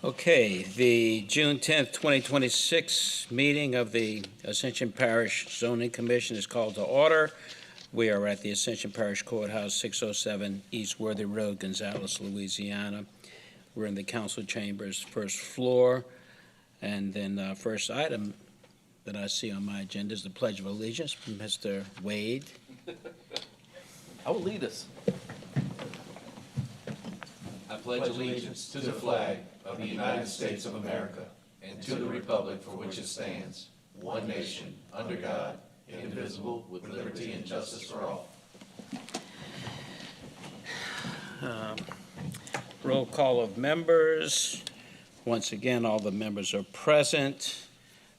Okay, the June 10th, 2026 meeting of the Ascension Parish Zoning Commission is called to order. We are at the Ascension Parish Courthouse, 607 East Worthy Road, Gonzales, Louisiana. We're in the council chambers, first floor. And then first item that I see on my agenda is the Pledge of Allegiance from Mr. Wade. I will lead us. I pledge allegiance to the flag of the United States of America and to the republic for which it stands, one nation, under God, indivisible, with liberty and justice for all. Roll call of members. Once again, all the members are present.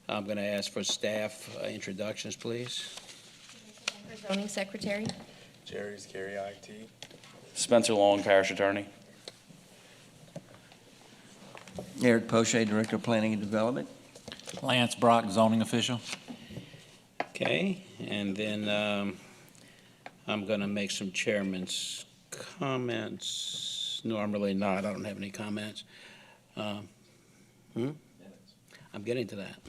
I'm going to ask for staff introductions, please. Zoning Secretary. Jerry's Gary IT. Spencer Long, Parish Attorney. Eric Poche, Director of Planning and Development. Lance Brock, zoning official. Okay, and then I'm going to make some chairman's comments. Normally not, I don't have any comments. I'm getting to that.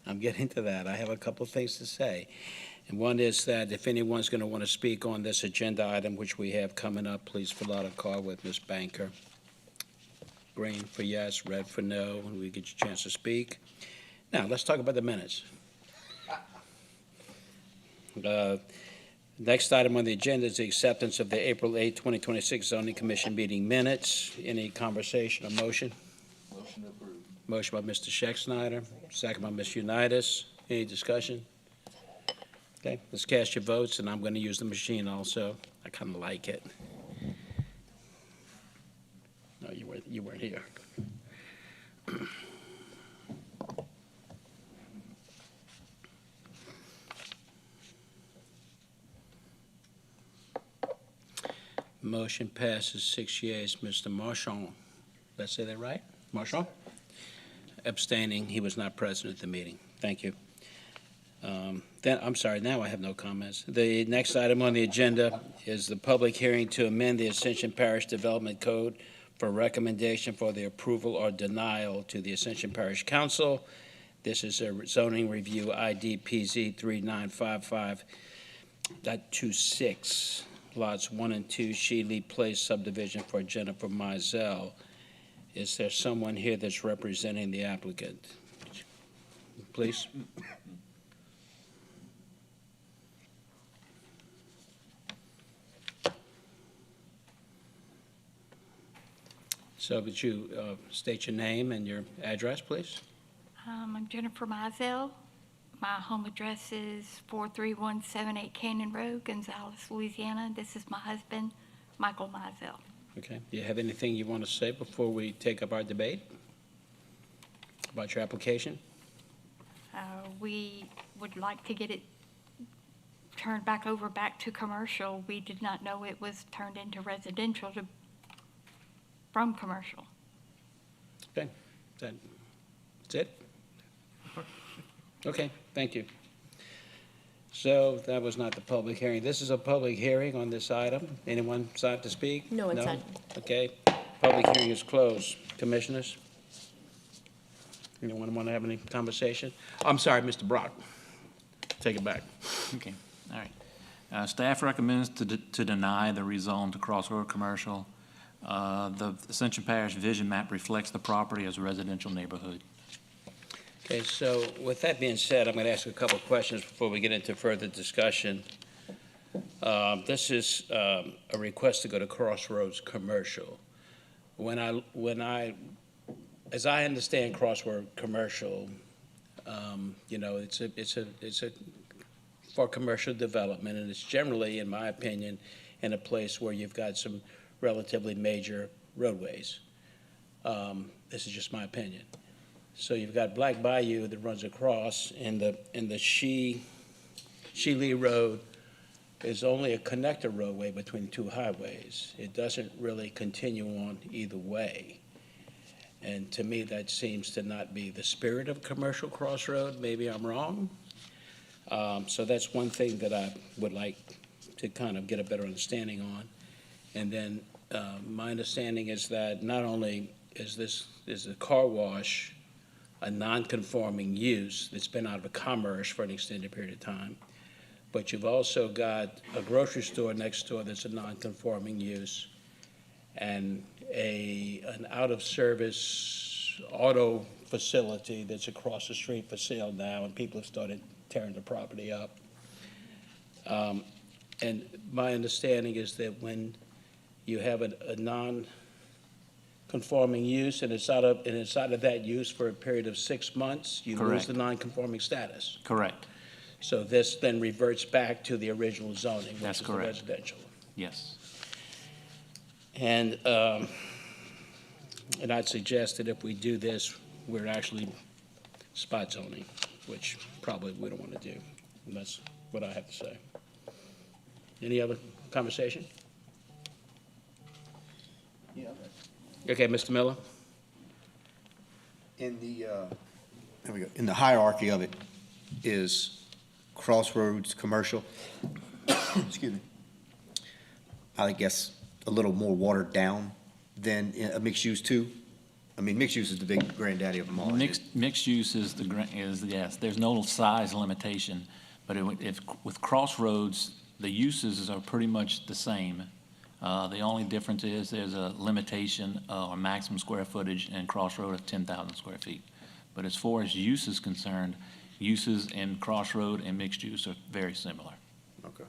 I'm getting to that. I have a couple of things to say. And one is that if anyone's going to want to speak on this agenda item, which we have coming up, please fill out a card with Ms. Banker. Green for yes, red for no, and we get you a chance to speak. Now, let's talk about the minutes. Next item on the agenda is the acceptance of the April 8, 2026 Zoning Commission meeting minutes. Any conversation or motion? Motion approved. Motion by Mr. Scheck-Snyder, second by Ms. Unitas. Any discussion? Okay, let's cast your votes, and I'm going to use the machine also. I kind of like it. No, you weren't here. Motion passes 6 yeas. Mr. Marchand, did I say that right? Marchand? Abstaining, he was not present at the meeting. Thank you. Then, I'm sorry, now I have no comments. The next item on the agenda is the public hearing to amend the Ascension Parish Development Code for recommendation for the approval or denial to the Ascension Parish Council. This is a zoning review ID PZ 3955.26, lots 1 and 2, Shealy Place subdivision for Jennifer Mizell. Is there someone here that's representing the applicant? Please. So would you state your name and your address, please? I'm Jennifer Mizell. My home address is 43178 Canyon Road, Gonzales, Louisiana. This is my husband, Michael Mizell. Okay. Do you have anything you want to say before we take up our debate about your application? We would like to get it turned back to commercial. We did not know it was turned into residential from commercial. Okay. That's it? Okay, thank you. So that was not the public hearing. This is a public hearing on this item. Anyone decide to speak? No one signed. Okay, public hearing is closed. Commissioners? Anyone want to have any conversation? I'm sorry, Mr. Brock. Take it back. Okay, all right. Staff recommends to deny the rezone to Crossroad Commercial. The Ascension Parish vision map reflects the property as a residential neighborhood. Okay, so with that being said, I'm going to ask a couple of questions before we get into further discussion. This is a request to go to Crossroads Commercial. As I understand Crossroads Commercial, it's a for commercial development, and it's generally, in my opinion, in a place where you've got some relatively major roadways. This is just my opinion. So you've got Black Bayou that runs across, and the Shealy Road is only a connector roadway between two highways. It doesn't really continue on either way. And to me, that seems to not be the spirit of commercial crossroad. Maybe I'm wrong. So that's one thing that I would like to kind of get a better understanding on. And then My understanding is that not only is the car wash a non-conforming use that's been out of commerce for an extended period of time, but you've also got a grocery store next door that's a non-conforming use, and an out-of-service auto facility that's across the street for sale now, and people have started tearing the property up. And my understanding is that when you have a non-conforming use and it's out of that use for a period of 6 months, you lose Correct. the non-conforming status. Correct. So this then reverts back to the original zoning, which That's is the correct. residential. Yes. And I'd suggest that if we do this, we're actually spot zoning, which probably we don't want to do. And that's what I have to say. Any other conversation? Yeah. Okay, Mr. Miller? In the, there we go, in the hierarchy of it is Crossroads Commercial. Excuse me. I guess a little more watered down than a mixed use too. I mean, mixed use is the big granddaddy of them all. Mixed use is yes, there's no size limitation, but if, with Crossroads, the uses are pretty much the same. The only difference is there's a limitation or maximum square footage in Crossroad of 10,000 square feet. But as far as use is concerned, uses in Crossroad and mixed use are very similar. Okay.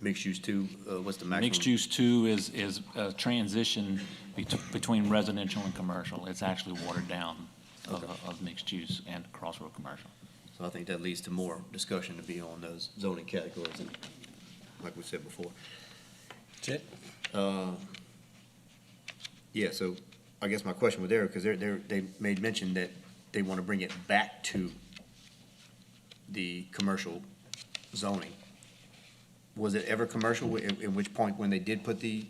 Mixed use two, what's the maximum? Mixed use two is a transition between residential and commercial. It's actually watered down of mixed use and Crossroad commercial. So I think that leads to more discussion to be on those zoning categories, and like we said before. That's it? Yeah, so I guess my question was there, because they made mention that they want to bring it back to the commercial zoning. Was it ever commercial, in which point when they did put the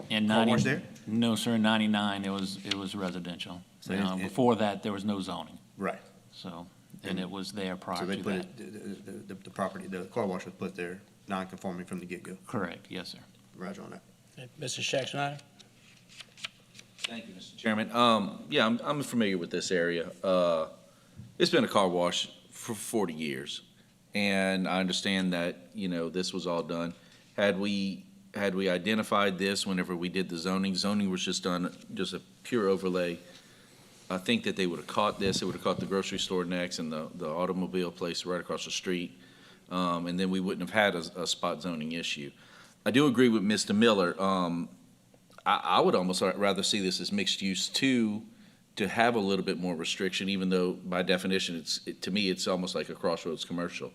In car wash there? No, sir, in 99, it was residential. So Before that, there was no zoning, Right. so, and it was there prior So to they put that. it, the property, the car wash was put there non-conforming from the get-go. Correct, yes, sir. Roger on that. Mr. Shack-Snyder? Thank you, Mr. Chairman. Yeah, I'm familiar with this area. It's been a car wash for 40 years, and I understand that, this was all done. Had we identified this whenever we did the zoning was just done, just a pure overlay. I think that they would have caught this. It would have caught the grocery store next and the automobile place right across the street, and then we wouldn't have had a spot zoning issue. I do agree with Mr. Miller. I would almost rather see this as mixed use too, to have a little bit more restriction, even though by definition, to me, it's almost like a Crossroads commercial.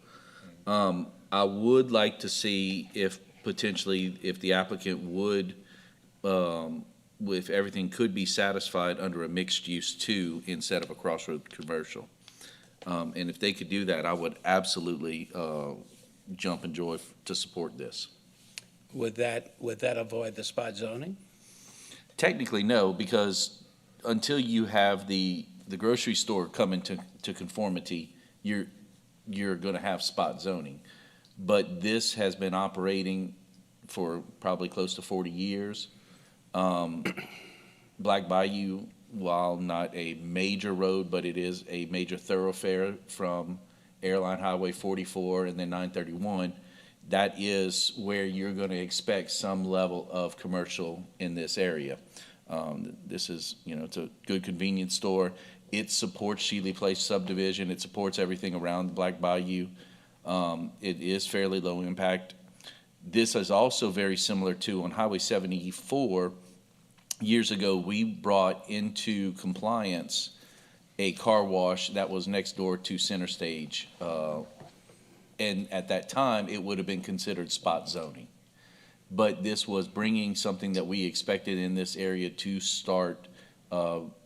I would like to see if the applicant would, if everything could be satisfied under a mixed use too, instead of a Crossroads commercial. And if they could do that, I would absolutely jump in joy to support this. Would that avoid the spot zoning? Technically, no, because until you have the grocery store come into conformity, you're going to have spot zoning. But this has been operating for probably close to 40 years. Black Bayou, while not a major road, but it is a major thoroughfare from Airline Highway 44 and then 931, that is where you're going to expect some level of commercial in this area. This is, it's a good convenience store. It supports Shealy Place subdivision. It supports everything around Black Bayou. It is fairly low impact. This is also very similar to on Highway 74. Years ago, we brought into compliance a car wash that was next door to Center Stage. And at that time, it would have been considered spot zoning. But this was bringing something that we expected in this area to start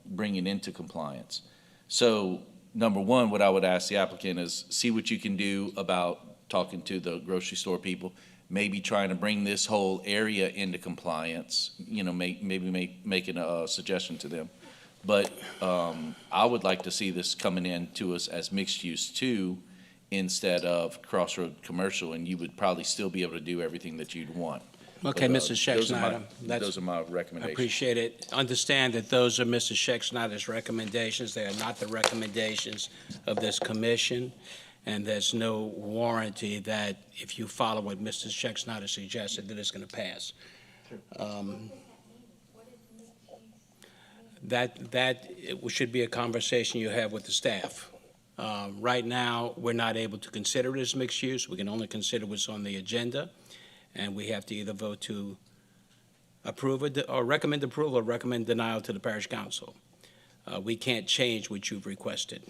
bringing into compliance. So, number one, what I would ask the applicant is see what you can do about talking to the grocery store people, maybe trying to bring this whole area into compliance, maybe making a suggestion to them. But I would like to see this coming in to us as mixed use too, instead of Crossroad commercial, and you would probably still be able to do everything that you'd want. Okay, But, Mr. those are my- Schexnayder, that's, Those are my I recommendations. appreciate it. Understand that those are Mr. Schexnayder's recommendations. They are not the recommendations of this commission, and there's no warranty that if you follow what Mr. Schexnayder suggested, that it's going to pass. It should be a conversation you have with the staff. Right now, we're not able to consider it as mixed use. We can only consider what's on the agenda, and we have to either vote to approve it or recommend approval or recommend denial to the parish council. We can't change what you've requested.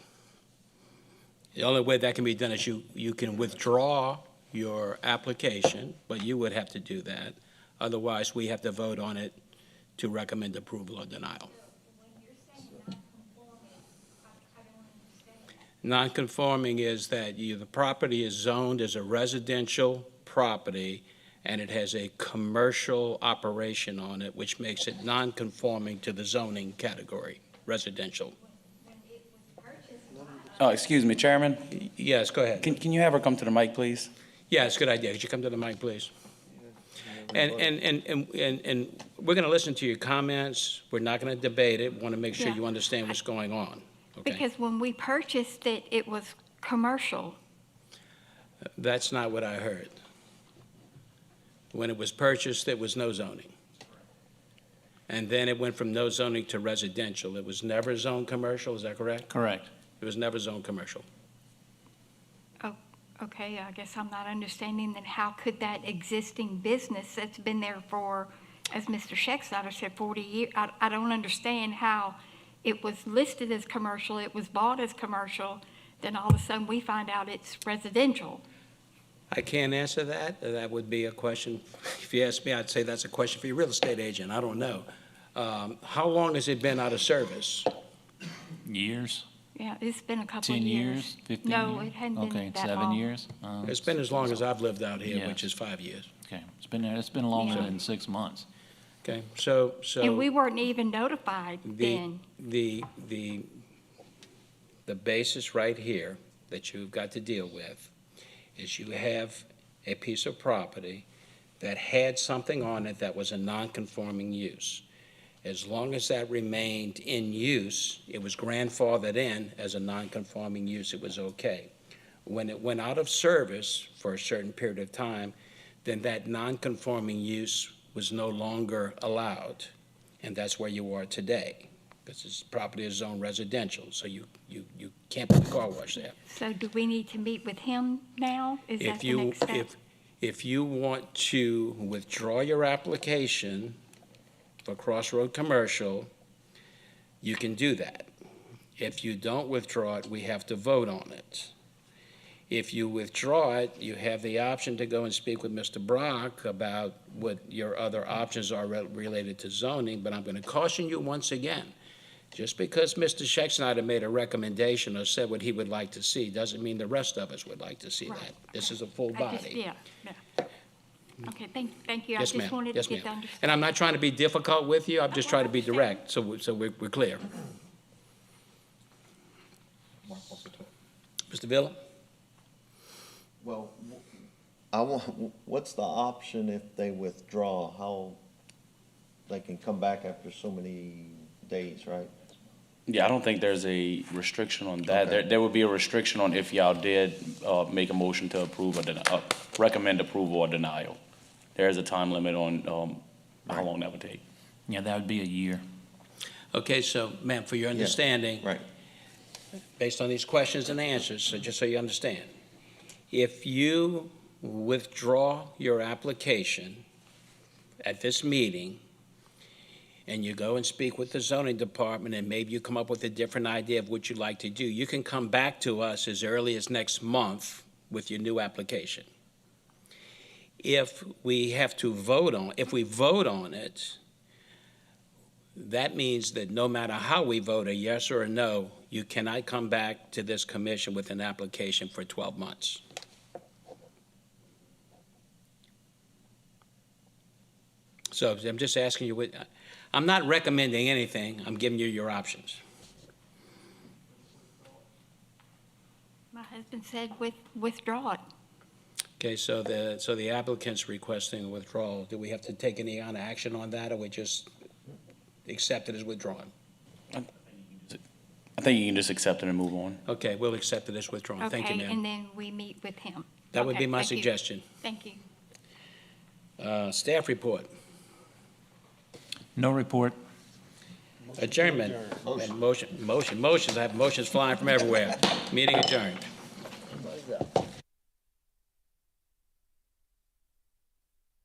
The only way that can be done is you can withdraw your application, but you would have to do that. Otherwise, we have to vote on it to recommend approval or denial. Non-conforming is that the property is zoned as a residential property, and it has a commercial operation on it, which makes it non-conforming to the zoning category, residential. Oh, excuse me, Chairman. Yes, go ahead. Can you have her come to the mic, please? Yeah, it's a good idea. Could you come to the mic, please? And we're going to listen to your comments. We're not going to debate it. We want to make sure Yeah. you understand what's going on. Okay? Because when we purchased it, it was commercial. That's not what I heard. When it was purchased, there was no zoning. And then it went from no zoning to residential. It was never zoned commercial, is that correct? Correct. It was never zoned commercial. Okay, I guess I'm not understanding then how could that existing business that's been there for, as Mr. Schexnayder said, 40 years, I don't understand how it was listed as commercial, it was bought as commercial, then all of a sudden we find out it's residential. I can't answer that. That would be a question. If you ask me, I'd say that's a question for your real estate agent. I don't know. How long has it been out of service? Years? Yeah, it's been a couple of 10 years. years? 15 No, years? it hadn't been Okay, that 7 long. years? It's been as long as I've lived out here, Yes. which is 5 years. Okay, it's been longer Yeah. than 6 months. Okay, so. And we weren't even notified then. The basis right here that you've got to deal with is you have a piece of property that had something on it that was a non-conforming use. As long as that remained in use, it was grandfathered in as a non-conforming use, it was okay. When it went out of service for a certain period of time, then that non-conforming use was no longer allowed. And that's where you are today, because this property is zoned residential, so you can't put the car wash there. So do we need to meet with him now? Is that the next step? If you want to withdraw your application for Crossroad Commercial, you can do that. If you don't withdraw it, we have to vote on it. If you withdraw it, you have the option to go and speak with Mr. Brock about what your other options are related to zoning, but I'm going to caution you once again. Just because Mr. Schexnayder made a recommendation or said what he would like to see, doesn't mean the rest of us would like to see Right. that. This is a full I just- body. Yeah. Okay, thank you. I Yes, just ma'am. wanted to Yes, get the ma'am. understanding. And I'm not trying to be difficult with you, I'm just trying to be understand. direct, so we're clear. Mr. Villa? Well, what's the option if they withdraw? How, they can come back after so many days, right? Yeah, I don't think there's a restriction on that. Okay. There would be a restriction on if y'all did make a motion to approve or recommend approval or denial. There is a time limit on how long that would take. Yeah, that would be a year. Okay, so, ma'am, for your understanding, Right. based on these questions and answers, so just so you understand, if you withdraw your application at this meeting, and you go and speak with the zoning department, and maybe you come up with a different idea of what you'd like to do, you can come back to us as early as next month with your new application. If we vote on it, that means that no matter how we vote, a yes or a no, you cannot come back to this commission with an application for 12 months. So I'm just asking you, I'm not recommending anything, I'm giving you your options. My husband said withdraw it. Okay, so the applicant's requesting withdrawal. Do we have to take any kind of action on that, or we just accept it as withdrawn? I think you can just accept it and move on. Okay, we'll accept it as withdrawn. Thank you, Okay, ma'am. and then we meet with him. That would Okay, be my thank you. suggestion. Thank you. Staff report, No report. adjournment, and motions. I have motions flying from everywhere. Meeting adjourned.